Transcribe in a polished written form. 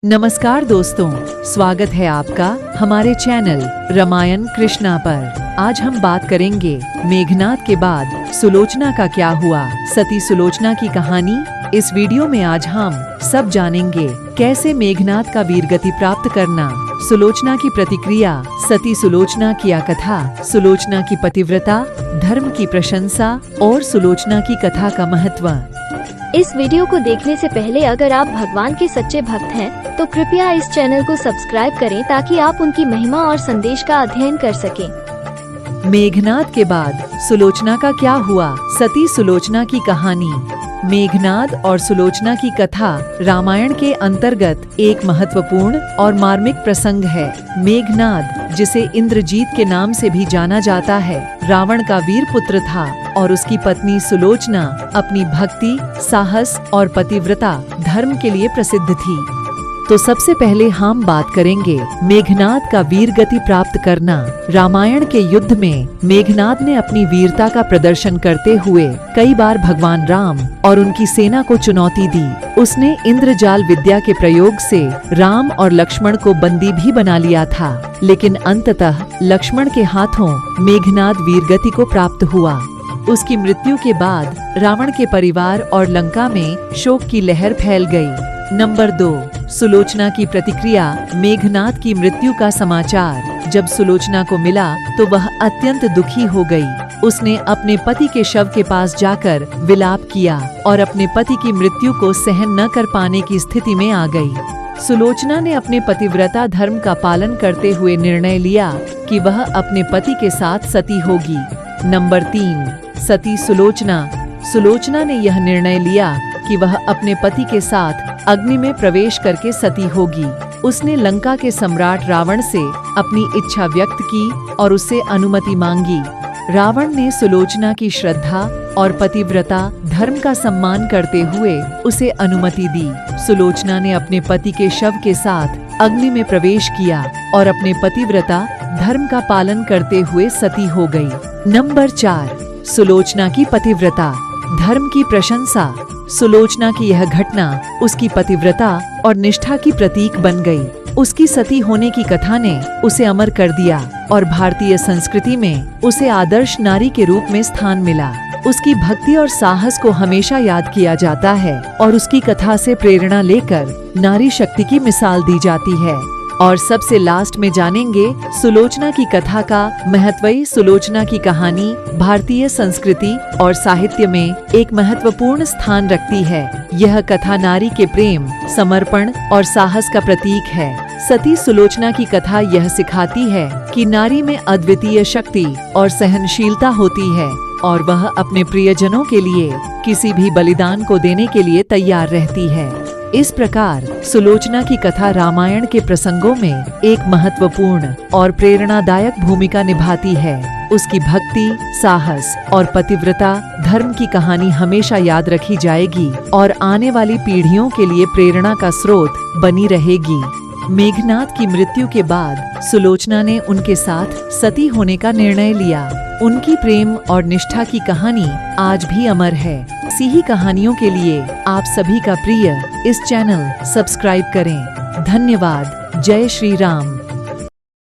नमस्कार दोस्तों, स्वागत है आपका हमारे चैनल रामायण कृष्णा पर। आज हम बात करेंगे मेघनाद के बाद सुलोचना का क्या हुआ, सती सुलोचना की कहानी। इस वीडियो में आज हम सब जानेंगे कैसे मेघनाद का वीरगति प्राप्त करना, सुलोचना की प्रतिक्रिया, सती सुलोचना की कथा, सुलोचना की पतिव्रता, धर्म की प्रशंसा और सुलोचना की कथा का महत्व। इस वीडियो को देखने से पहले अगर आप भगवान के सच्चे भक्त हैं, तो कृपया इस चैनल को सब्सक्राइब करें ताकि आप उनकी महिमा और संदेश का अध्ययन कर सकें। मेघनाद के बाद सुलोचना का क्या हुआ, सती सुलोचना की कहानी। मेघनाद और सुलोचना की कथा रामायण के अंतर्गत एक महत्वपूर्ण और मार्मिक प्रसंग है। मेघनाद, जिसे इंद्रजीत के नाम से भी जाना जाता है, रावण का वीर पुत्र था और उसकी पत्नी सुलोचना अपनी भक्ति, साहस और पतिव्रता धर्म के लिए प्रसिद्ध थी। तो सबसे पहले हम बात करेंगे मेघनाद का वीरगति प्राप्त करना। रामायण के युद्ध में मेघनाद ने अपनी वीरता का प्रदर्शन करते हुए कई बार भगवान राम और उनकी सेना को चुनौती दी। उसने इंद्रजाल विद्या के प्रयोग से राम और लक्ष्मण को बंदी भी बना लिया था, लेकिन अंततः लक्ष्मण के हाथों मेघनाद वीरगति को प्राप्त हुआ। उसकी मृत्यु के बाद रावण के परिवार और लंका में शोक की लहर फैल गई। नंबर 2, सुलोचना की प्रतिक्रिया। मेघनाद की मृत्यु का समाचार जब सुलोचना को मिला तो वह अत्यंत दुखी हो गई। उसने अपने पति के शव के पास जाकर विलाप किया और अपने पति की मृत्यु को सहन न कर पाने की स्थिति में आ गई। सुलोचना ने अपने पतिव्रता धर्म का पालन करते हुए निर्णय लिया कि वह अपने पति के साथ सती होगी। नंबर 3, सती सुलोचना। सुलोचना ने यह निर्णय लिया कि वह अपने पति के साथ अग्नि में प्रवेश करके सती होगी। उसने लंका के सम्राट रावण से अपनी इच्छा व्यक्त की और उससे अनुमति मांगी। रावण ने सुलोचना की श्रद्धा और पतिव्रता धर्म का सम्मान करते हुए उसे अनुमति दी। सुलोचना ने अपने पति के शव के साथ अग्नि में प्रवेश किया और अपने पतिव्रता धर्म का पालन करते हुए सती हो गई। नंबर 4, सुलोचना की पतिव्रता, धर्म की प्रशंसा। सुलोचना की यह घटना उसकी पतिव्रता और निष्ठा की प्रतीक बन गई। उसकी सती होने की कथा ने उसे अमर कर दिया और भारतीय संस्कृति में उसे आदर्श नारी के रूप में स्थान मिला। उसकी भक्ति और साहस को हमेशा याद किया जाता है और उसकी कथा से प्रेरणा लेकर नारी शक्ति की मिसाल दी जाती है। और सबसे लास्ट में जानेंगे सुलोचना की कथा का महत्व। सुलोचना की कहानी भारतीय संस्कृति और साहित्य में एक महत्वपूर्ण स्थान रखती है। यह कथा नारी के प्रेम, समर्पण और साहस का प्रतीक है। सती सुलोचना की कथा यह सिखाती है कि नारी में अद्वितीय शक्ति और सहनशीलता होती है और वह अपने प्रियजनों के लिए किसी भी बलिदान को देने के लिए तैयार रहती है। इस प्रकार सुलोचना की कथा रामायण के प्रसंगों में एक महत्वपूर्ण और प्रेरणादायक भूमिका निभाती है। उसकी भक्ति, साहस और पतिव्रता धर्म की कहानी हमेशा याद रखी जाएगी और आने वाली पीढ़ियों के लिए प्रेरणा का स्रोत बनी रहेगी। मेघनाद की मृत्यु के बाद सुलोचना ने उनके साथ सती होने का निर्णय लिया। उनकी प्रेम और निष्ठा की कहानी आज भी अमर है। ऐसी ही कहानियों के लिए आप सभी का प्रिय इस चैनल सब्सक्राइब करें। धन्यवाद। जय श्री राम।